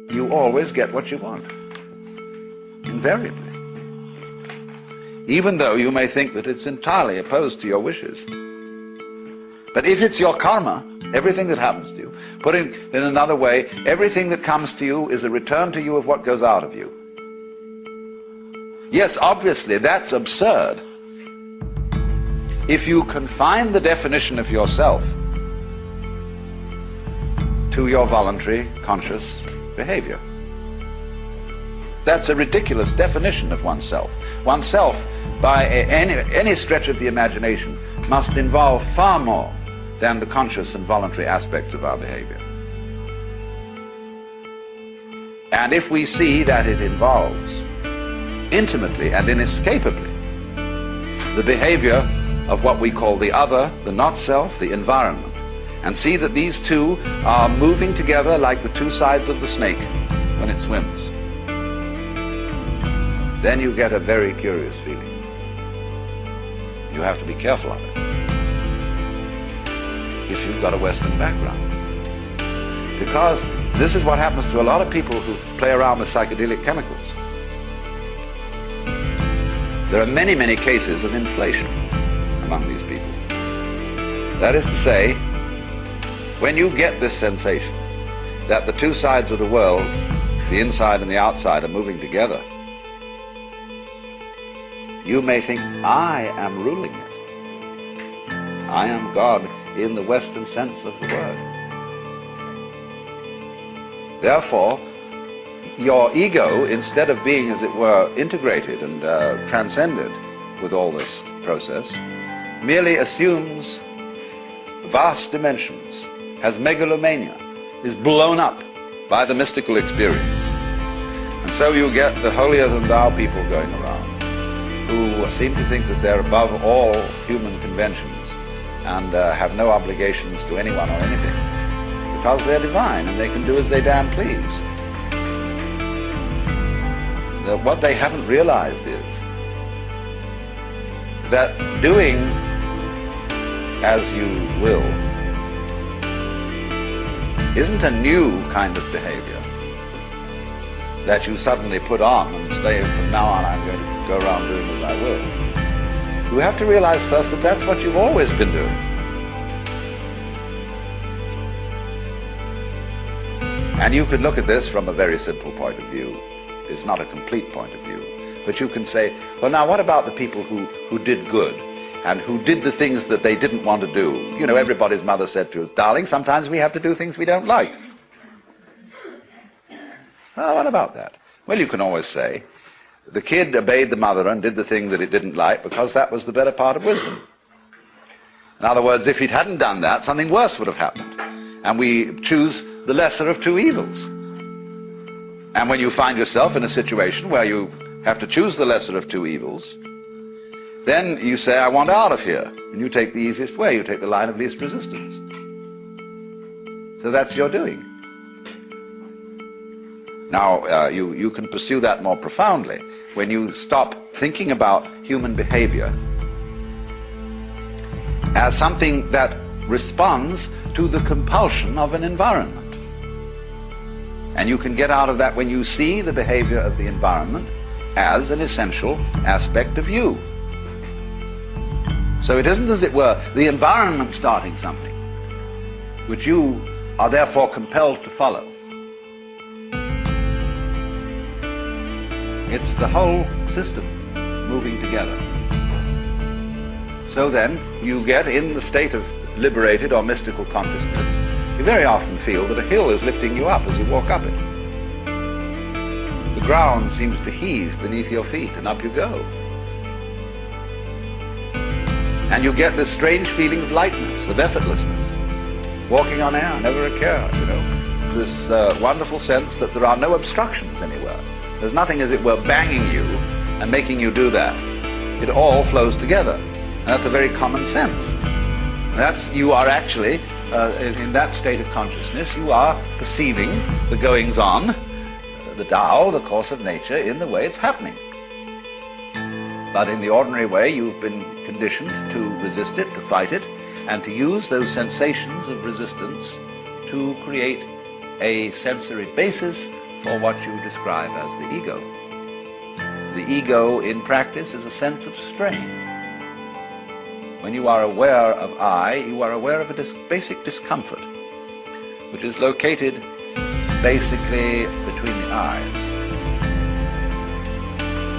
you always get what you want. Invariably. Even though you may think that it's entirely opposed to your wishes. But if it's your karma, everything that happens to you, put in another way, everything that comes to you is a return to you of what goes out of you. Yes, obviously, that's absurd. If you confine the definition of yourself to your voluntary, conscious behavior. That's a ridiculous definition of oneself. Oneself, by any stretch of the imagination, must involve far more than the conscious and voluntary aspects of our behavior. And if we see that it involves intimately and inescapably the behavior of what we call the other, the not-self, the environment, and see that these two are moving together like the two sides of the snake when it swims, then you get a very curious feeling. You have to be careful of it if you've got a Western background. Because this is what happens to a lot of people who play around with psychedelic chemicals. There are many, many cases of inflation among these people. That is to say, when you get this sensation that the two sides of the world, the inside and the outside, are moving together, you may think, I am ruling it. I am God in the Western sense of the word. Therefore, your ego, instead of being, as it were, integrated and transcended with all this process, merely assumes vast dimensions, has megalomania, is blown up by the mystical experience. And so you get the holier-than-thou people going around who seem to think that they're above all human conventions and have no obligations to anyone or anything because they're divine and they can do as they damn please. What they haven't realized is that doing as you will isn't a new kind of behavior that you suddenly put on and say, from now on I'm going to go around doing as I will. You have to realize first that that's what you've always been doing. And you could look at this from a very simple point of view. It's not a complete point of view. But you can say, well, now what about the people who did good and who did the things that they didn't want to do? You know, everybody's mother said to us, darling, sometimes we have to do things we don't like. Well, what about that? Well, you can always say, the kid obeyed the mother and did the thing that it didn't like because that was the better part of wisdom. In other words, if it hadn't done that, something worse would have happened. And we choose the lesser of two evils. And when you find yourself in a situation where you have to choose the lesser of two evils, then you say, I want out of here. And you take the easiest way. You take the line of least resistance. So that's your doing. Now, you can pursue that more profoundly when you stop thinking about human behavior as something that responds to the compulsion of an environment. And you can get out of that when you see the behavior of the environment as an essential aspect of you. So it isn't, as it were, the environment starting something, which you are therefore compelled to follow. It's the whole system moving together. So then, you get in the state of liberated or mystical consciousness, you very often feel that a hill is lifting you up as you walk up it. The ground seems to heave beneath your feet, and up you go. And you get this strange feeling of lightness, of effortlessness, walking on air, never a care, you know. This wonderful sense that there are no obstructions anywhere. There's nothing, as it were, banging you and making you do that. It all flows together. And that's a very common sense. You are actually, in that state of consciousness, you are perceiving the goings-on, the Tao, the course of nature, in the way it's happening. But in the ordinary way, you've been conditioned to resist it, to fight it, and to use those sensations of resistance to create a sensory basis for what you describe as the ego. The ego in practice is a sense of strain. When you are aware of I, you are aware of a basic discomfort, which is located basically between the eyes,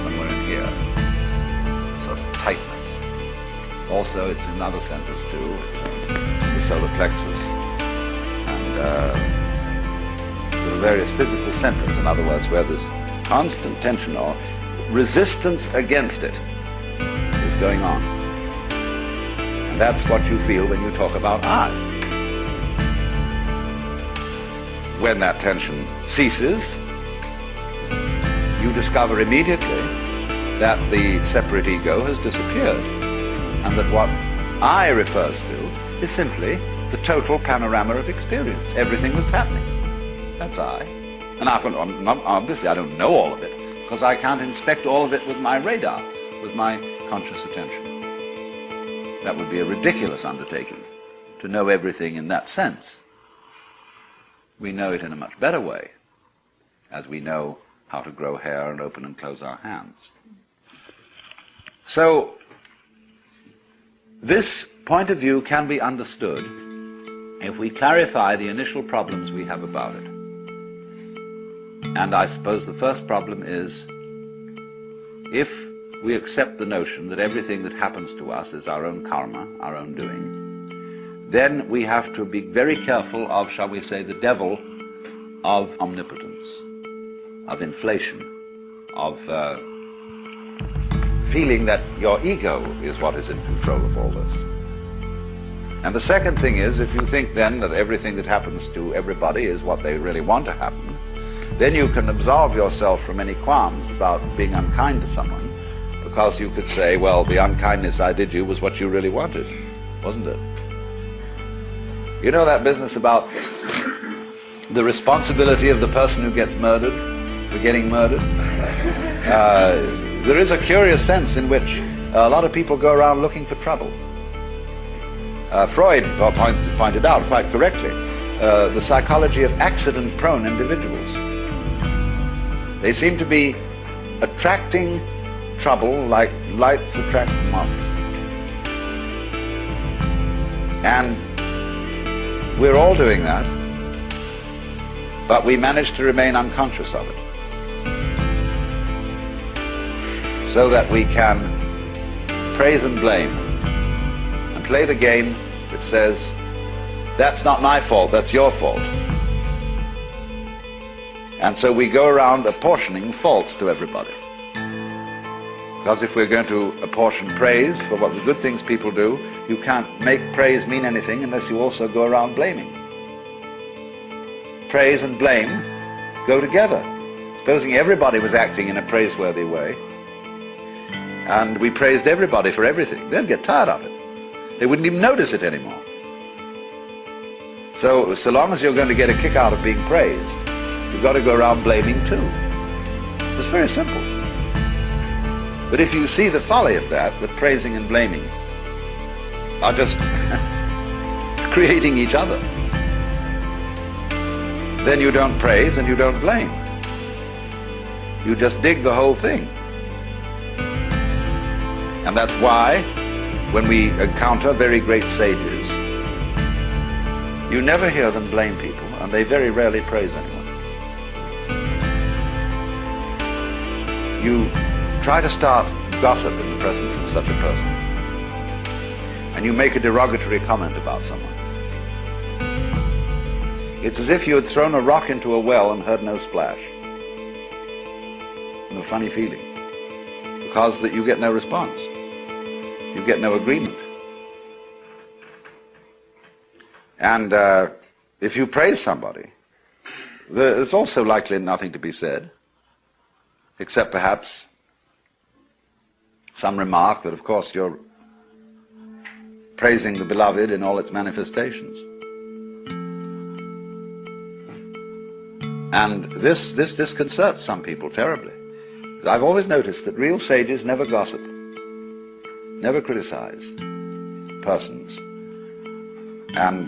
somewhere in here, sort of tightness. Also, it's in other centers too. It's the solar plexus, and there are various physical centers, in other words, where this constant tension or resistance against it is going on. And that's what you feel when you talk about I. When that tension ceases, you discover immediately that the separate ego has disappeared, and that what I refers to is simply the total panorama of experience, everything that's happening. That's I. And obviously I don't know all of it, because I can't inspect all of it with my radar, with my conscious attention. That would be a ridiculous undertaking, to know everything in that sense. We know it in a much better way, as we know how to grow hair and open and close our hands. So, this point of view can be understood if we clarify the initial problems we have about it. And I suppose the first problem is, if we accept the notion that everything that happens to us is our own karma, our own doing, then we have to be very careful of, shall we say, the devil of omnipotence, of inflation, of feeling that your ego is what is in control of all this. And the second thing is, if you think then that everything that happens to everybody is what they really want to happen, then you can absolve yourself from any qualms about being unkind to someone, because you could say, well, the unkindness I did you was what you really wanted, wasn't it? You know that business about the responsibility of the person who gets murdered for getting murdered? There is a curious sense in which a lot of people go around looking for trouble. Freud pointed out quite correctly the psychology of accident-prone individuals. They seem to be attracting trouble like lights attract moths. And we're all doing that, but we manage to remain unconscious of it, so that we can praise and blame and play the game which says, that's not my fault, that's your fault. And so we go around apportioning faults to everybody. Because if we're going to apportion praise for what the good things people do, you can't make praise mean anything unless you also go around blaming. Praise and blame go together. Supposing everybody was acting in a praiseworthy way, and we praised everybody for everything, they'd get tired of it. They wouldn't even notice it anymore. So long as you're going to get a kick out of being praised, you've got to go around blaming too. It's very simple. But if you see the folly of that praising and blaming are just creating each other, then you don't praise and you don't blame. You just dig the whole thing. And that's why, when we encounter very great sages, you never hear them blame people, and they very rarely praise anyone. You try to start gossip in the presence of such a person, and you make a derogatory comment about someone. It's as if you had thrown a rock into a well and heard no splash. No funny feeling. Because that you get no response. You get no agreement. And if you praise somebody, there's also likely nothing to be said, except perhaps some remark that, of course, you're praising the beloved in all its manifestations. And this disconcerts some people terribly. I've always noticed that real sages never gossip, never criticize persons. And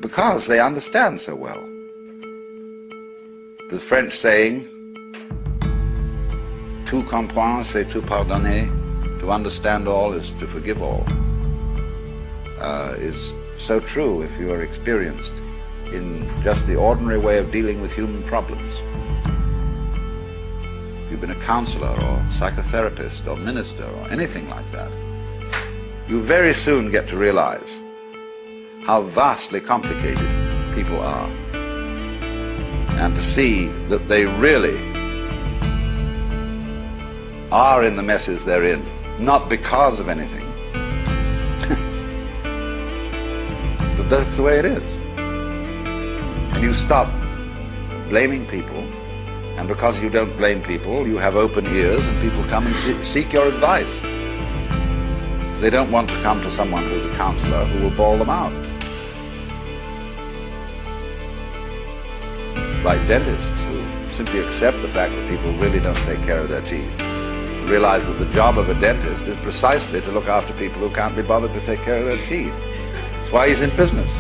because they understand so well The French saying, tout comprendre, c'est tout pardonner, to understand all is to forgive all, is so true if you are experienced in just the ordinary way of dealing with human problems. If you've been a counselor or psychotherapist or minister or anything like that, you very soon get to realize how vastly complicated people are, and to see that they really are in the messes they're in, not because of anything, but that's the way it is. And you stop blaming people, and because you don't blame people, you have open ears, and people come and seek your advice. Because they don't want to come to someone who's a counselor who will bawl them out. It's like dentists who simply accept the fact that people really don't take care of their teeth. Realize that the job of a dentist is precisely to look after people who can't be bothered to take care of their teeth. That's why he's in business.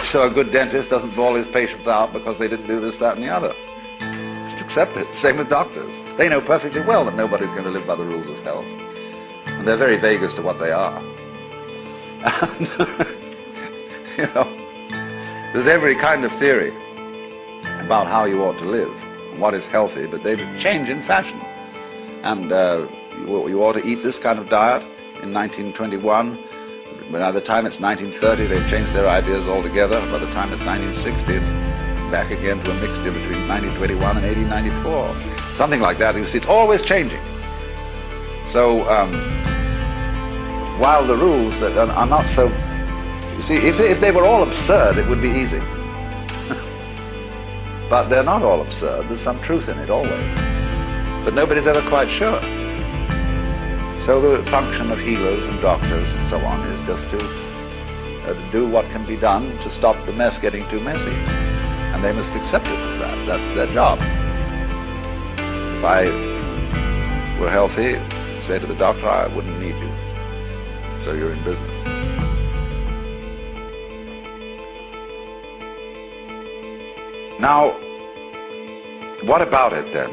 So a good dentist doesn't bawl his patients out because they didn't do this, that, and the other. Just accept it. Same with doctors. They know perfectly well that nobody's going to live by the rules of health. And they're very vague as to what they are. And, there's every kind of theory about how you ought to live and what is healthy, but they change in fashion. And you ought to eat this kind of diet in 1921. By the time it's 1930, they've changed their ideas altogether. By the time it's 1960, it's back again to a mixture between 1921 and 1894. Something like that. You see, it's always changing. So while the rules are not so... You see, if they were all absurd, it would be easy. But they're not all absurd. There's some truth in it always. But nobody's ever quite sure. So the function of healers and doctors and so on is just to do what can be done to stop the mess getting too messy. And they must accept it as that. That's their job. If I were healthy, say to the doctor, I wouldn't need you. So you're in business. Now, what about it then?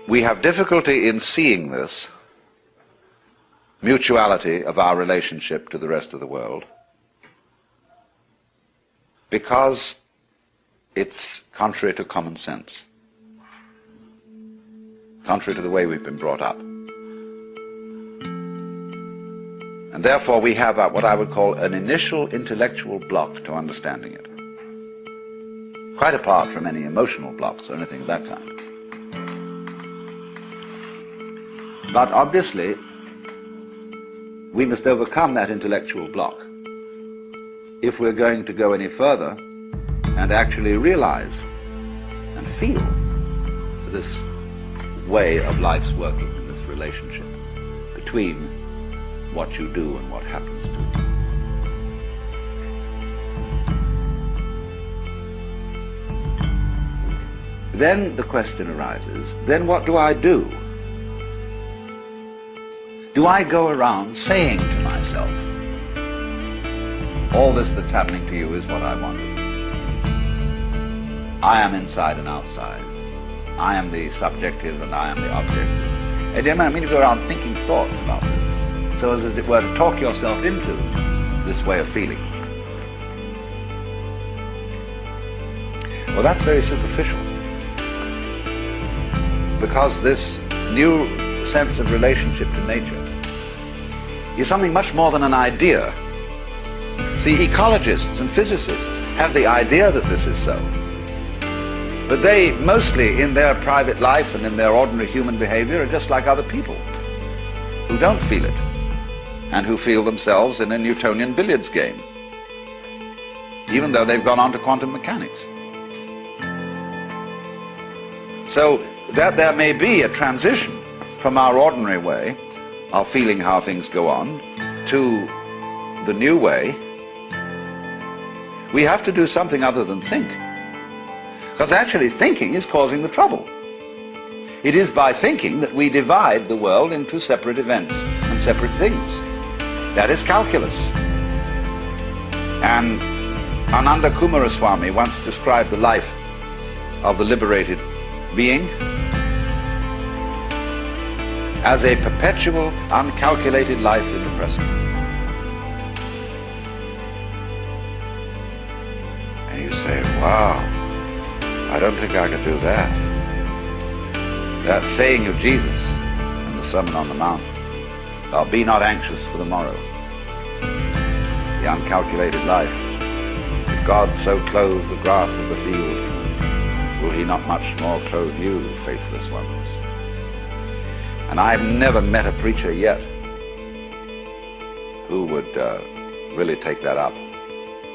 We have difficulty in seeing this mutuality of our relationship to the rest of the world because it's contrary to common sense, contrary to the way we've been brought up. And therefore we have what I would call an initial intellectual block to understanding it, quite apart from any emotional blocks or anything of that kind. But obviously, we must overcome that intellectual block if we're going to go any further and actually realize and feel this way of life's working and this relationship between what you do and what happens to you. Then the question arises, then what do I do? Do I go around saying to myself, all this that's happening to you is what I wanted. I am inside and outside. I am the subjective and I am the objective. And you don't mean to go around thinking thoughts about this, so as it were to talk yourself into this way of feeling. Well, that's very superficial. Because this new sense of relationship to nature is something much more than an idea. See, ecologists and physicists have the idea that this is so. But they, mostly in their private life and in their ordinary human behavior, are just like other people who don't feel it and who feel themselves in a Newtonian billiards game, even though they've gone on to quantum mechanics. So that there may be a transition from our ordinary way of feeling how things go on to the new way, we have to do something other than think. Because actually thinking is causing the trouble. It is by thinking that we divide the world into separate events and separate things. That is calculus. And Ananda Kumaraswamy once described the life of the liberated being as a perpetual, uncalculated life in the present. And you say, wow, I don't think I could do that. That saying of Jesus in the Sermon on the Mount, be not anxious for the morrow, the uncalculated life. If God so clothe the grass of the field, will he not much more clothe you, faithless ones? And I've never met a preacher yet who would really take that up.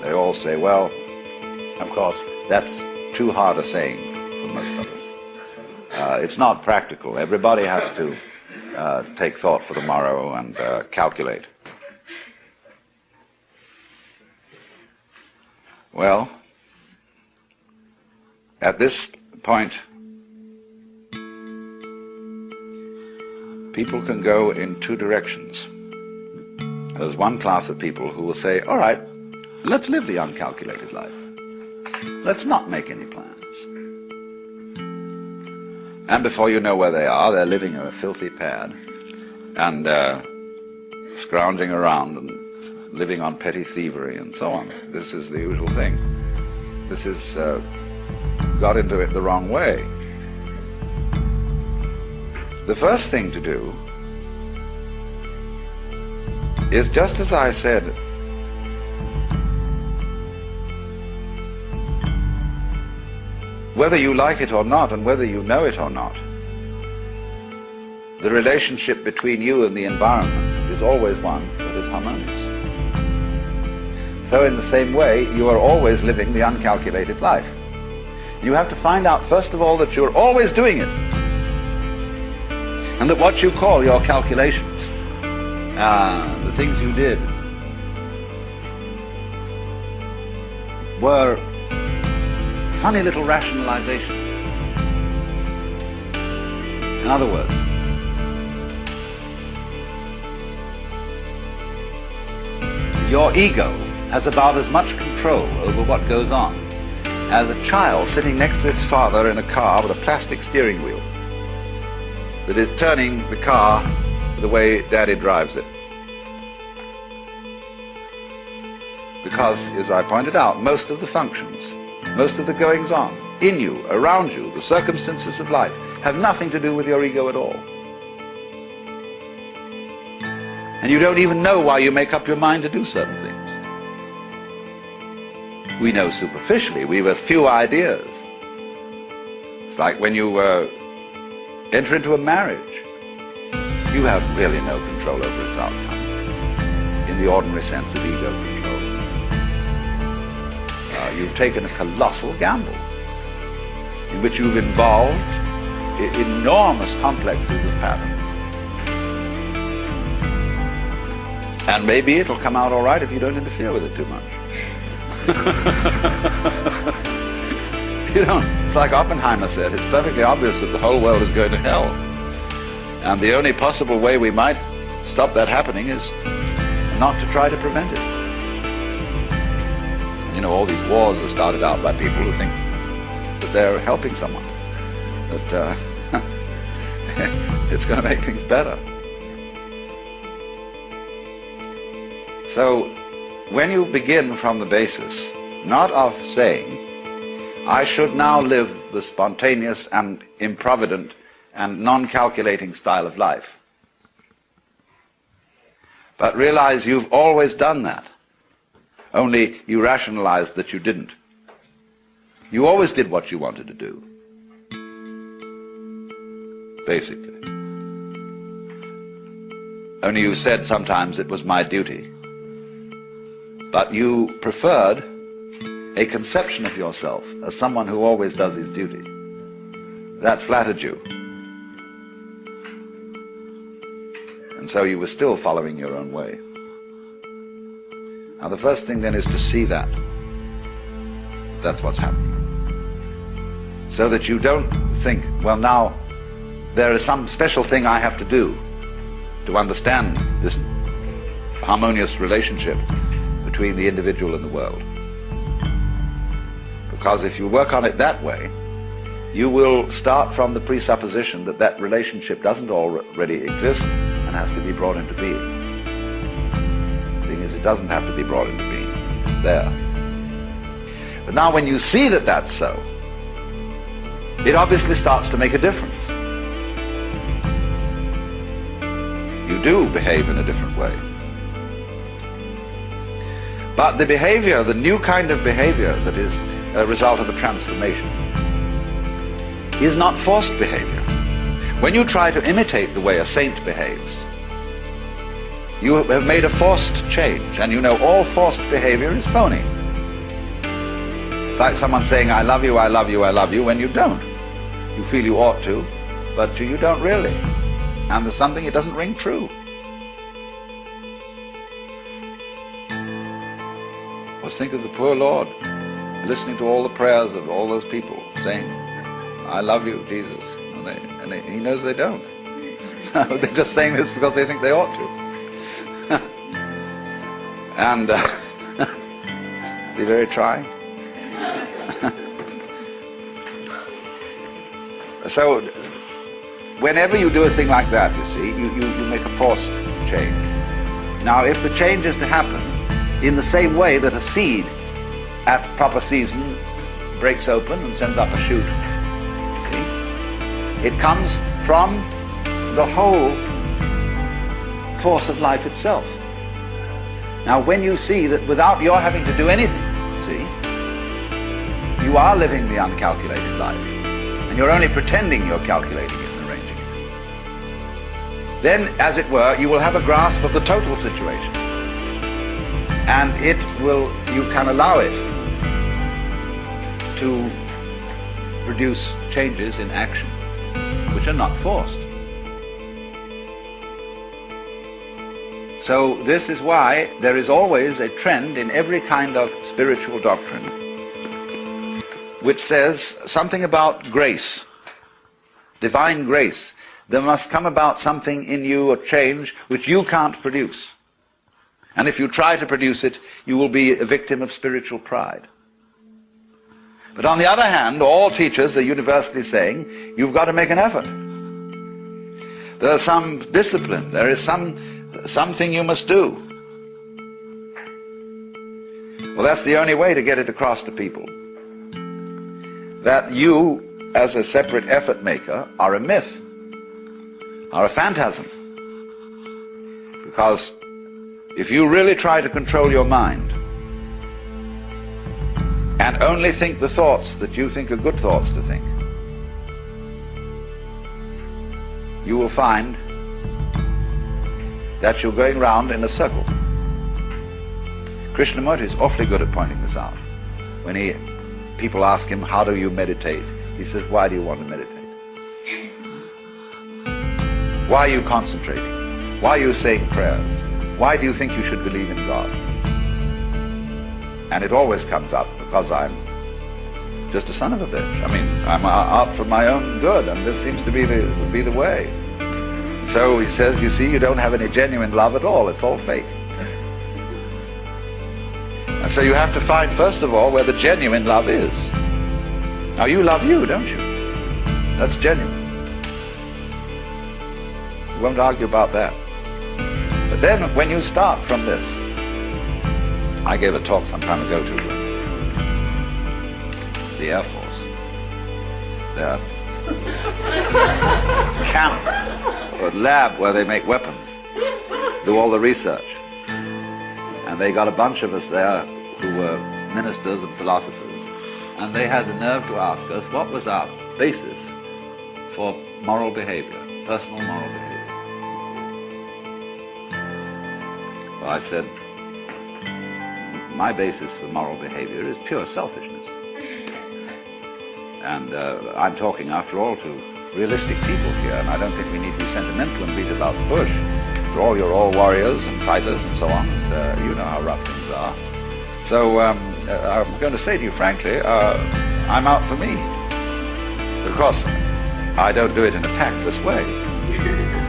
They all say, well, of course, that's too hard a saying for most of us. It's not practical. Everybody has to take thought for the morrow and calculate. Well, at this point, people can go in two directions. There's one class of people who will say, all right, let's live the uncalculated life. Let's not make any plans. And before you know where they are, they're living in a filthy pad and scrounging around and living on petty thievery and so on. This is the usual thing. This is got into it the wrong way. The first thing to do is, just as I said, whether you like it or not and whether you know it or not, the relationship between you and the environment is always one that is harmonious. So in the same way, you are always living the uncalculated life. You have to find out, first of all, that you're always doing it. And that what you call your calculations, the things you did, were funny little rationalizations. In other words, your ego has about as much control over what goes on as a child sitting next to its father in a car with a plastic steering wheel that is turning the car the way Daddy drives it. Because, as I pointed out, most of the functions, most of the goings-on in you, around you, the circumstances of life, have nothing to do with your ego at all. And you don't even know why you make up your mind to do certain things. We know superficially, we've a few ideas. It's like when you enter into a marriage, you have really no control over its outcome, in the ordinary sense of ego control. You've taken a colossal gamble in which you've involved enormous complexes of patterns. And maybe it'll come out all right if you don't interfere with it too much. You know, it's like Oppenheimer said, it's perfectly obvious that the whole world is going to hell. And the only possible way we might stop that happening is not to try to prevent it. You know, all these wars are started out by people who think that they're helping someone, that it's going to make things better. So, when you begin from the basis, not of saying, I should now live the spontaneous and improvident and non-calculating style of life, but realize you've always done that, only you rationalized that you didn't. You always did what you wanted to do, basically. Only you said sometimes it was my duty. But you preferred a conception of yourself as someone who always does his duty. That flattered you. And so you were still following your own way. Now the first thing then is to see that. That's what's happening. So that you don't think, well, now there is some special thing I have to do to understand this harmonious relationship between the individual and the world. Because if you work on it that way, you will start from the presupposition that that relationship doesn't already exist and has to be brought into being. The thing is, it doesn't have to be brought into being. It's there. But now when you see that that's so, it obviously starts to make a difference. You do behave in a different way. But the behavior, the new kind of behavior that is a result of a transformation, is not forced behavior. When you try to imitate the way a saint behaves, you have made a forced change, and you know all forced behavior is phony. It's like someone saying, I love you, I love you, I love you, when you don't. You feel you ought to, but you don't really. And there's something, it doesn't ring true. Let's think of the poor Lord, listening to all the prayers of all those people saying, I love you, Jesus. And he knows they don't. They're just saying this because they think they ought to. And be very trying. So whenever you do a thing like that, you see, you make a forced change. Now, if the change is to happen in the same way that a seed at proper season breaks open and sends up a shoot, see, it comes from the whole force of life itself. Now, when you see that without your having to do anything, see, you are living the uncalculated life, and you're only pretending you're calculating it and arranging it, then, as it were, you will have a grasp of the total situation, and you can allow it to produce changes in action which are not forced. So this is why there is always a trend in every kind of spiritual doctrine which says something about grace, divine grace. There must come about something in you, a change, which you can't produce. And if you try to produce it, you will be a victim of spiritual pride. But on the other hand, all teachers are universally saying, you've got to make an effort. There's some discipline, there is something you must do. Well, that's the only way to get it across to people, that you, as a separate effort maker, are a myth, are a phantasm. Because if you really try to control your mind and only think the thoughts that you think are good thoughts to think, you will find that you're going round in a circle. Krishnamurti is awfully good at pointing this out. When people ask him, how do you meditate? He says, why do you want to meditate? Why are you concentrating? Why are you saying prayers? Why do you think you should believe in God? And it always comes up because I'm just a son of a bitch. I mean, I'm out for my own good, and this seems to be the way. So he says, you see, you don't have any genuine love at all. It's all fake. And so you have to find, first of all, where the genuine love is. Now, you love you, don't you? That's genuine. We won't argue about that. But then, when you start from this, I gave a talk some time ago to the Air Force. Their camp or lab where they make weapons, do all the research. And they got a bunch of us there who were ministers and philosophers, and they had the nerve to ask us what was our basis for moral behavior, personal moral behavior. Well, I said, my basis for moral behavior is pure selfishness. And I'm talking, after all, to realistic people here, and I don't think we need to be sentimental and beat about the bush. After all, you're all warriors and fighters and so on, and you know how rough things are. So I'm going to say to you frankly, I'm out for me. Of course, I don't do it in a tactless way.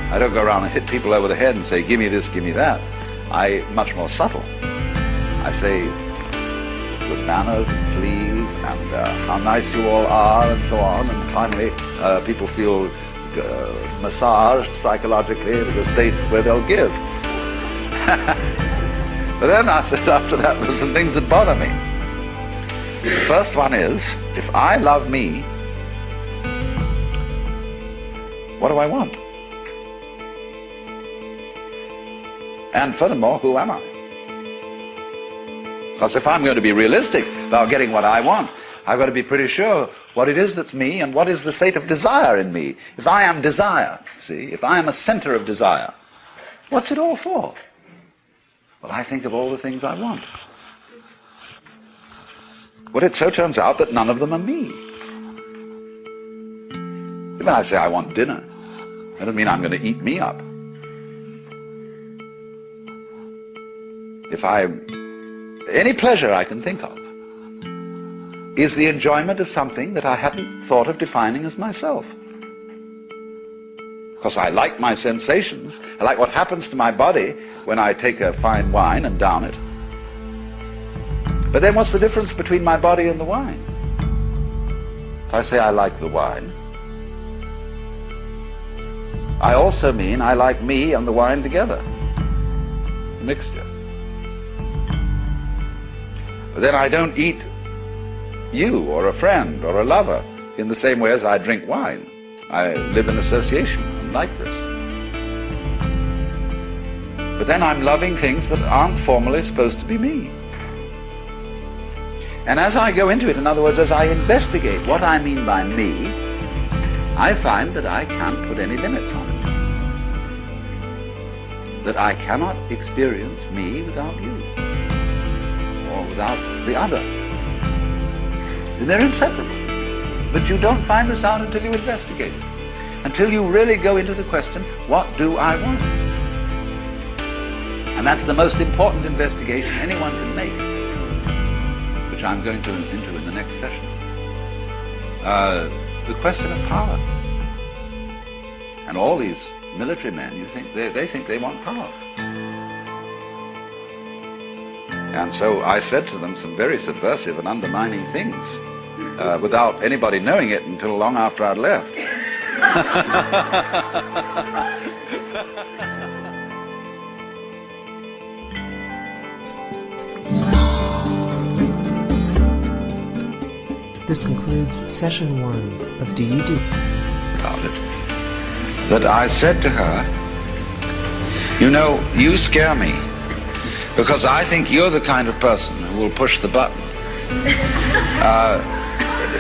I don't go around and hit people over the head and say, give me this, give me that. I'm much more subtle. I say good manners and please and how nice you all are, and so on, and finally people feel massaged psychologically into the state where they'll give. But then I said after that, there's some things that bother me. The first one is, if I love me, what do I want? And furthermore, who am I? Because if I'm going to be realistic about getting what I want, I've got to be pretty sure what it is that's me and what is the state of desire in me. If I am desire, see, if I am a center of desire, what's it all for? Well, I think of all the things I want. Well, it so turns out that none of them are me. When I say I want dinner, that doesn't mean I'm going to eat me up. Any pleasure I can think of is the enjoyment of something that I hadn't thought of defining as myself. Because I like my sensations, I like what happens to my body when I take a fine wine and down it. But then what's the difference between my body and the wine? If I say I like the wine, I also mean I like me and the wine together, a mixture. But then I don't eat you or a friend or a lover in the same way as I drink wine. I live in association and like this. But then I'm loving things that aren't formally supposed to be me. And as I go into it, in other words, as I investigate what I mean by me, I find that I can't put any limits on it. That I cannot experience me without you, or without the other. And they're inseparable. But you don't find this out until you investigate it. Until you really go into the question, what do I want? And that's the most important investigation anyone can make, which I'm going into in the next session. The question of power. And all these military men, they think they want power. And so I said to them some very subversive and undermining things without anybody knowing it until long after I'd left. This concludes session 1 of Do You Do? About it. That I said to her, you know, you scare me, because I think you're the kind of person who will push the button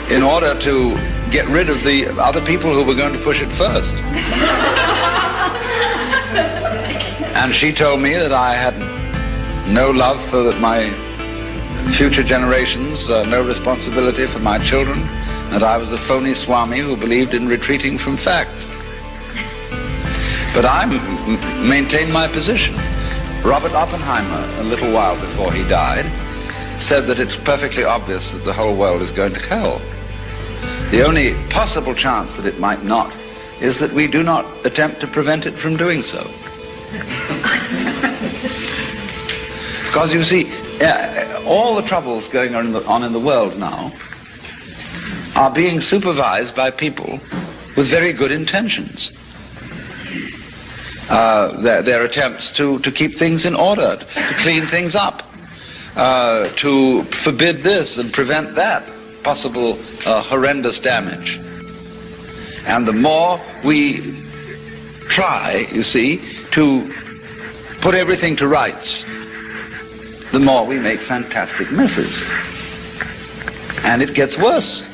in order to get rid of the other people who were going to push it first. And she told me that I had no love for my future generations, no responsibility for my children, that I was a phony Swami who believed in retreating from facts. But I maintained my position. Robert Oppenheimer, a little while before he died, said that it's perfectly obvious that the whole world is going to hell. The only possible chance that it might not is that we do not attempt to prevent it from doing so. Because you see, all the troubles going on in the world now are being supervised by people with very good intentions. Their attempts to keep things in order, to clean things up, to forbid this and prevent that possible horrendous damage. And the more we try, you see, to put everything to rights, the more we make fantastic messes. And it gets worse.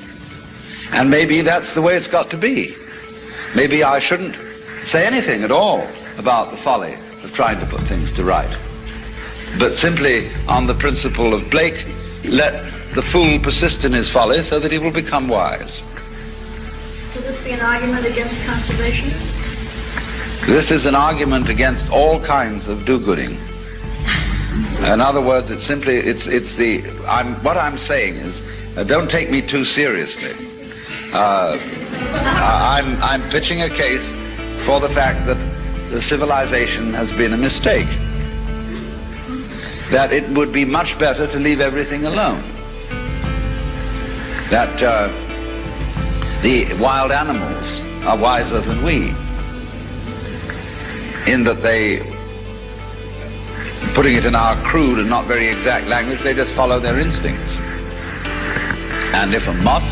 And maybe that's the way it's got to be. Maybe I shouldn't say anything at all about the folly of trying to put things to right, but simply on the principle of Blake, let the fool persist in his folly so that he will become wise. Could this be an argument against conservation? This is an argument against all kinds of do-gooding. In other words, it's simply, what I'm saying is, don't take me too seriously. I'm pitching a case for the fact that the civilization has been a mistake. That it would be much better to leave everything alone. that the wild animals are wiser than we, in that they, putting it in our crude and not very exact language, they just follow their instincts. And if a moth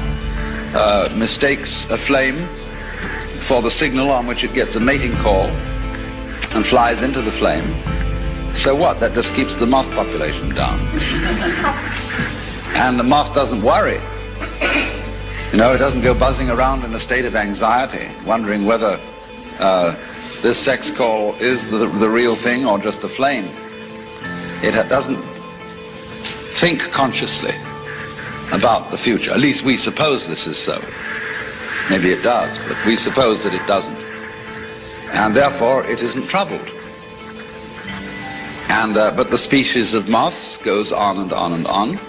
mistakes a flame for the signal on which it gets a mating call and flies into the flame, so what? That just keeps the moth population down. And the moth doesn't worry. You know, it doesn't go buzzing around in a state of anxiety, wondering whether this sex call is the real thing or just a flame. It doesn't think consciously about the future. At least we suppose this is so. Maybe it does, but we suppose that it doesn't. And therefore it isn't troubled. And but the species of moths goes on and on and on.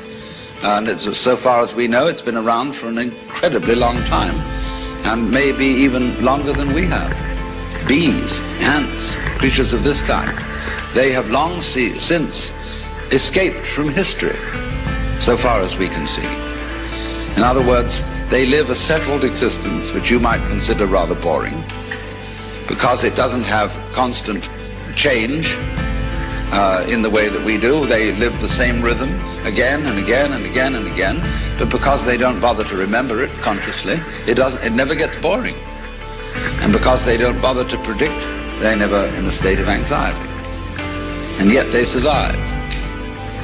And it's, so far as we know, it's been around for an incredibly long time, and maybe even longer than we have. Bees, ants, creatures of this kind, they have long since escaped from history, so far as we can see. In other words, they live a settled existence, which you might consider rather boring, because it doesn't have constant change in the way that we do. They live the same rhythm again and again and again and again, but because they don't bother to remember it consciously, it never gets boring. And because they don't bother to predict, they're never in a state of anxiety. And yet they survive.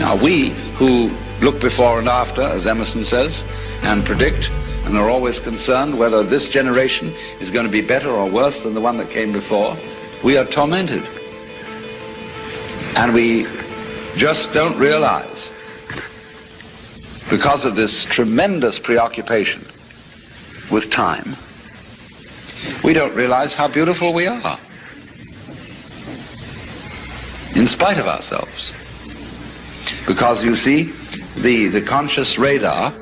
Now we, who look before and after, as Emerson says, and predict, and are always concerned whether this generation is going to be better or worse than the one that came before, we are tormented. And we just don't realize, because of this tremendous preoccupation with time, we don't realize how beautiful we are, in spite of ourselves. Because you see, the conscious radar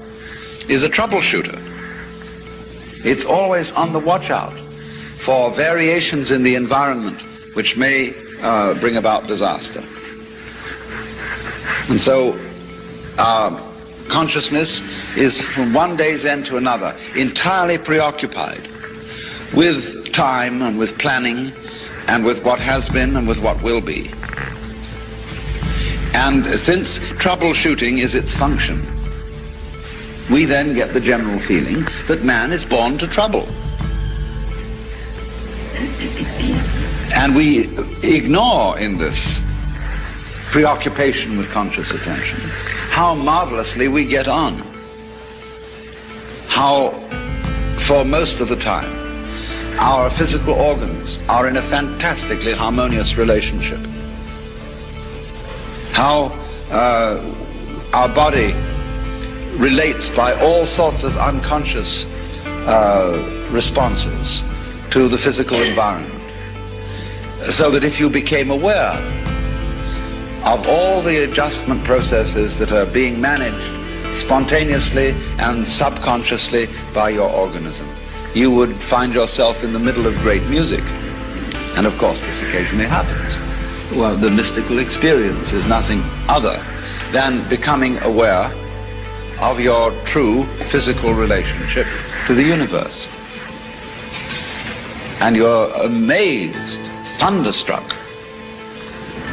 is a troubleshooter. It's always on the watch out for variations in the environment which may bring about disaster. And so consciousness is, from one day's end to another, entirely preoccupied with time and with planning and with what has been and with what will be. And since troubleshooting is its function, we then get the general feeling that man is born to trouble. And we ignore in this preoccupation with conscious attention how marvelously we get on. How, for most of the time, our physical organs are in a fantastically harmonious relationship. How our body relates by all sorts of unconscious responses to the physical environment. So that if you became aware of all the adjustment processes that are being managed spontaneously and subconsciously by your organism, you would find yourself in the middle of great music. And of course this occasionally happens. Well, the mystical experience is nothing other than becoming aware of your true physical relationship to the universe. And you're amazed, thunderstruck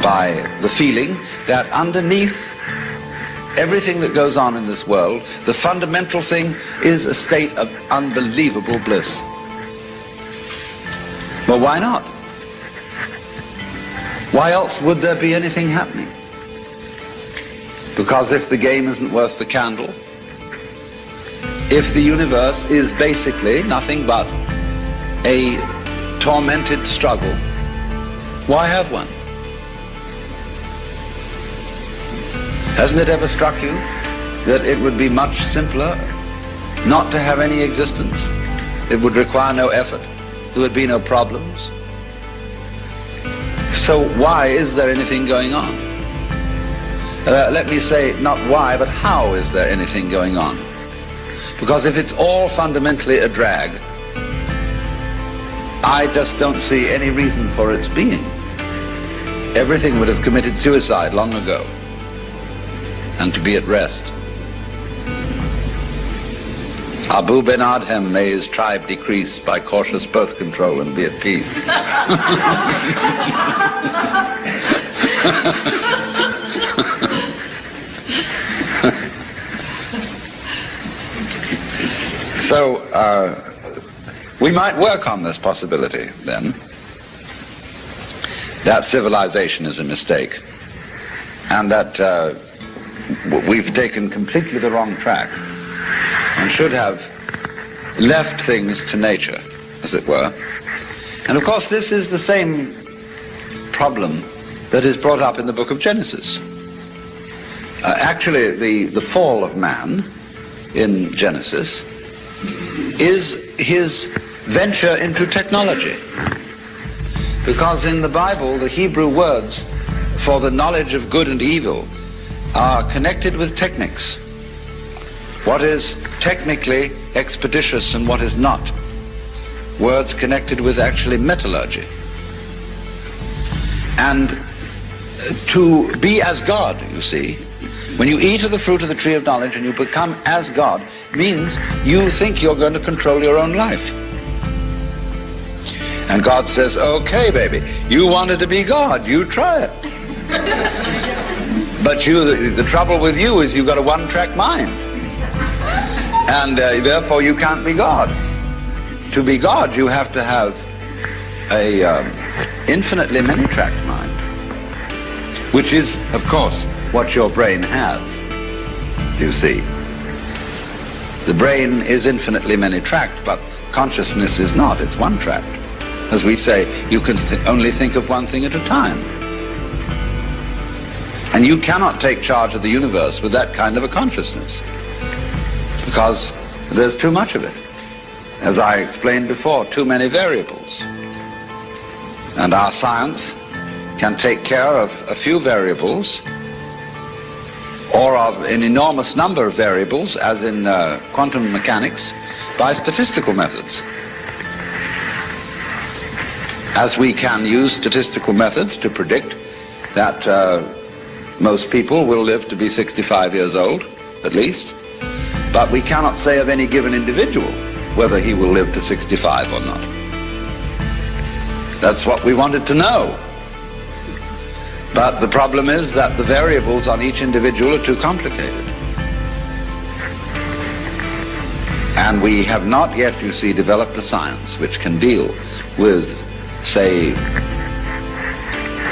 by the feeling that underneath everything that goes on in this world, the fundamental thing is a state of unbelievable bliss. Well, why not? Why else would there be anything happening? Because if the game isn't worth the candle, if the universe is basically nothing but a tormented struggle, why have one? Hasn't it ever struck you that it would be much simpler not to have any existence? It would require no effort. There would be no problems. So why is there anything going on? Let me say not why, but how is there anything going on? Because if it's all fundamentally a drag, I just don't see any reason for its being. Everything would have committed suicide long ago, and to be at rest. Abu Ben Adhem, may his tribe decrease by cautious birth control and be at peace. So, we might work on this possibility, then, that civilization is a mistake, and that we've taken completely the wrong track, and should have left things to nature, as it were. And of course, this is the same problem that is brought up in the book of Genesis. Actually, the fall of man in Genesis is his venture into technology. Because in the Bible, the Hebrew words for the knowledge of good and evil are connected with techniques. What is technically expeditious and what is not. Words connected with actually metallurgy. And to be as God, you see, when you eat of the fruit of the tree of knowledge and you become as God, means you think you're going to control your own life. And God says, okay, baby, you wanted to be God, you try it. But the trouble with you is you've got a one-track mind. And therefore you can't be God. To be God, you have to have a infinitely many-tracked mind, which is, of course, what your brain has, you see. The brain is infinitely many-tracked, but consciousness is not. It's one-tracked. As we say, you can only think of one thing at a time. And you cannot take charge of the universe with that kind of a consciousness, because there's too much of it. As I explained before, too many variables. And our science can take care of a few variables, or of an enormous number of variables, as in quantum mechanics, by statistical methods. As we can use statistical methods to predict that most people will live to be 65 years old, at least, but we cannot say of any given individual whether he will live to 65 or not. That's what we wanted to know. But the problem is that the variables on each individual are too complicated. And we have not yet, you see, developed a science which can deal with, say,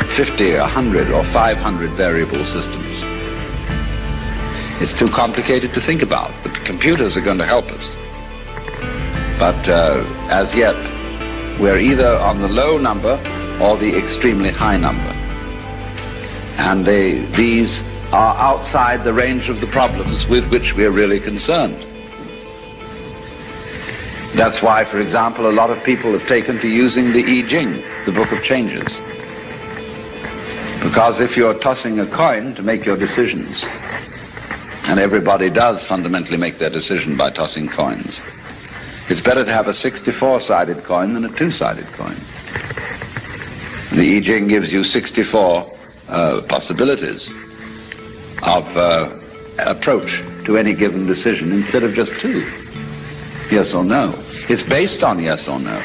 50, 100, or 500 variable systems. It's too complicated to think about. The computers are going to help us. But as yet, we're either on the low number or the extremely high number. And these are outside the range of the problems with which we're really concerned. That's why, for example, a lot of people have taken to using the I Ching, the Book of Changes. Because if you're tossing a coin to make your decisions, and everybody does fundamentally make their decision by tossing coins, it's better to have a 64-sided coin than a two-sided coin. The I Ching gives you 64 possibilities of approach to any given decision instead of just two. Yes or no. It's based on yes or no,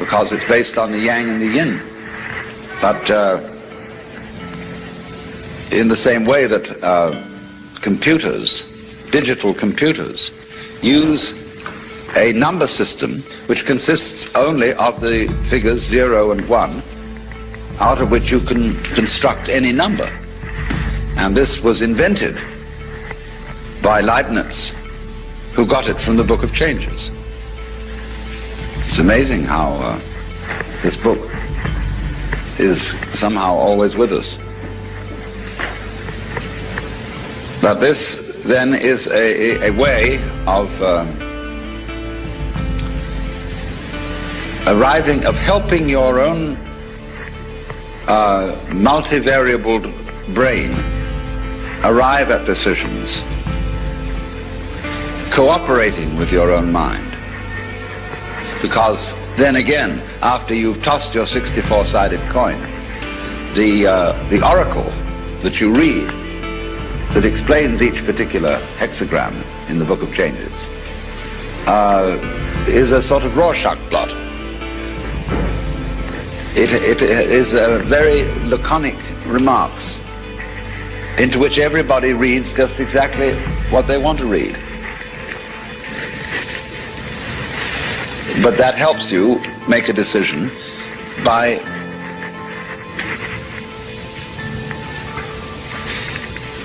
because it's based on the yang and the yin. But in the same way that computers, digital computers, use a number system which consists only of the figures 0 and 1, out of which you can construct any number. And this was invented by Leibniz, who got it from the Book of Changes. It's amazing how this book is somehow always with us. But this then is a way of helping your own multivariable brain arrive at decisions, cooperating with your own mind. Because then again, after you've tossed your 64-sided coin, the oracle that you read that explains each particular hexagram in the Book of Changes is a sort of Rorschach blot. It is very laconic remarks into which everybody reads just exactly what they want to read. But that helps you make a decision by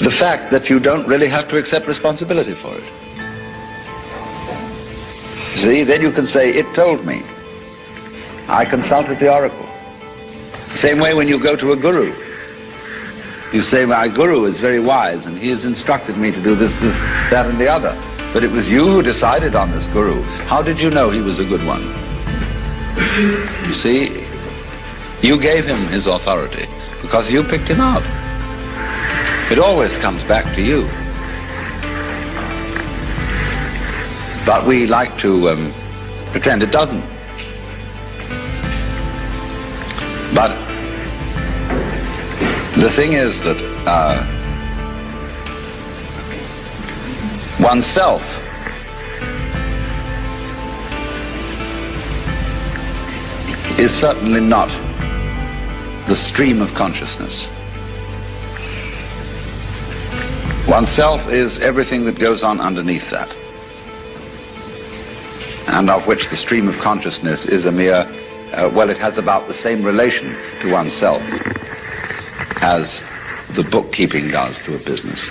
the fact that you don't really have to accept responsibility for it. See, then you can say, it told me. I consulted the oracle. Same way when you go to a guru. You say, my guru is very wise and he has instructed me to do this, that and the other. But it was you who decided on this guru. How did you know he was a good one? You see, you gave him his authority because you picked him out. It always comes back to you. But we like to pretend it doesn't. But the thing is that oneself is certainly not the stream of consciousness. Oneself is everything that goes on underneath that, and of which the stream of consciousness is a mere, well, it has about the same relation to oneself as the bookkeeping does to a business.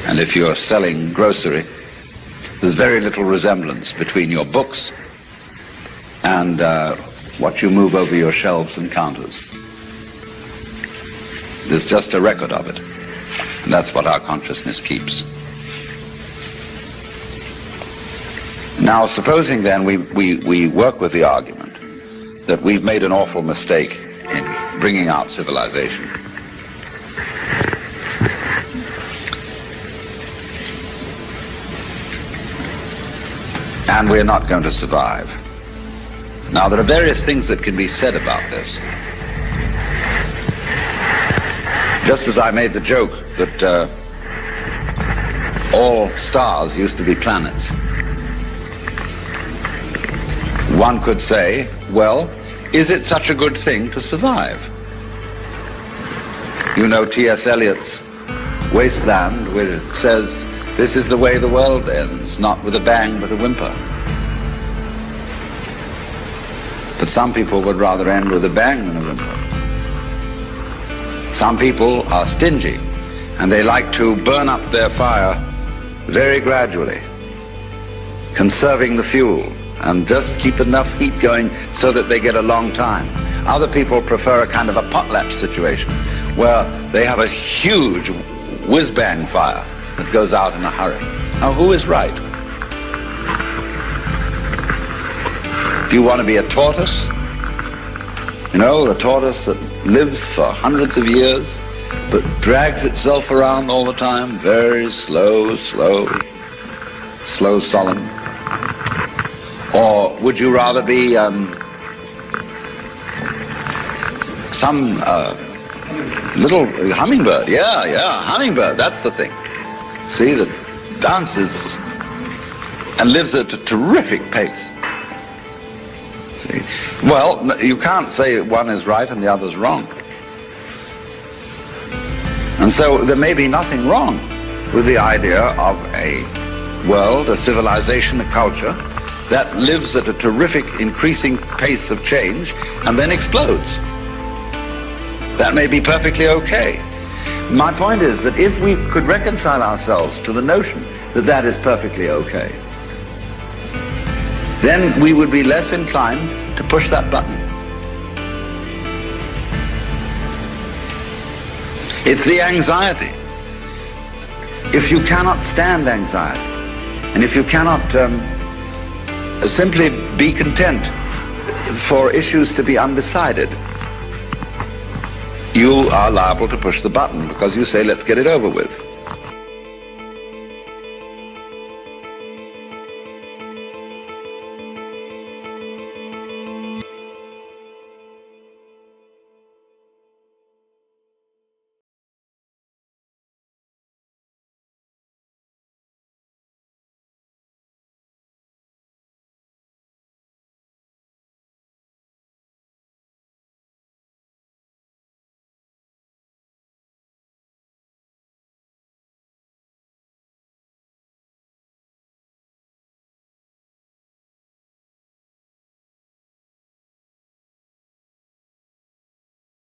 And if you're selling grocery, there's very little resemblance between your books and what you move over your shelves and counters. There's just a record of it. And that's what our consciousness keeps. Now, supposing then we work with the argument that we've made an awful mistake in bringing out civilization. And we're not going to survive. Now, there are various things that can be said about this. Just as I made the joke that all stars used to be planets, one could say, well, is it such a good thing to survive? You know T.S. Eliot's Wasteland, where it says, this is the way the world ends, not with a bang but a whimper. But some people would rather end with a bang than a whimper. Some people are stingy, and they like to burn up their fire very gradually, conserving the fuel, and just keep enough heat going so that they get a long time. Other people prefer a kind of a potlatch situation, where they have a huge whiz-bang fire that goes out in a hurry. Now, who is right? Do you want to be a tortoise? You know, a tortoise that lives for hundreds of years, but drags itself around all the time, very slow, solemn. Or would you rather be some little hummingbird? Yeah, hummingbird, that's the thing. See, that dances and lives at a terrific pace. See? Well, you can't say one is right and the other's wrong. And so there may be nothing wrong with the idea of a world, a civilization, a culture that lives at a terrific increasing pace of change and then explodes. That may be perfectly okay. My point is that if we could reconcile ourselves to the notion that that is perfectly okay, then we would be less inclined to push that button. It's the anxiety. If you cannot stand anxiety, and if you cannot simply be content for issues to be undecided, you are liable to push the button because you say, let's get it over with.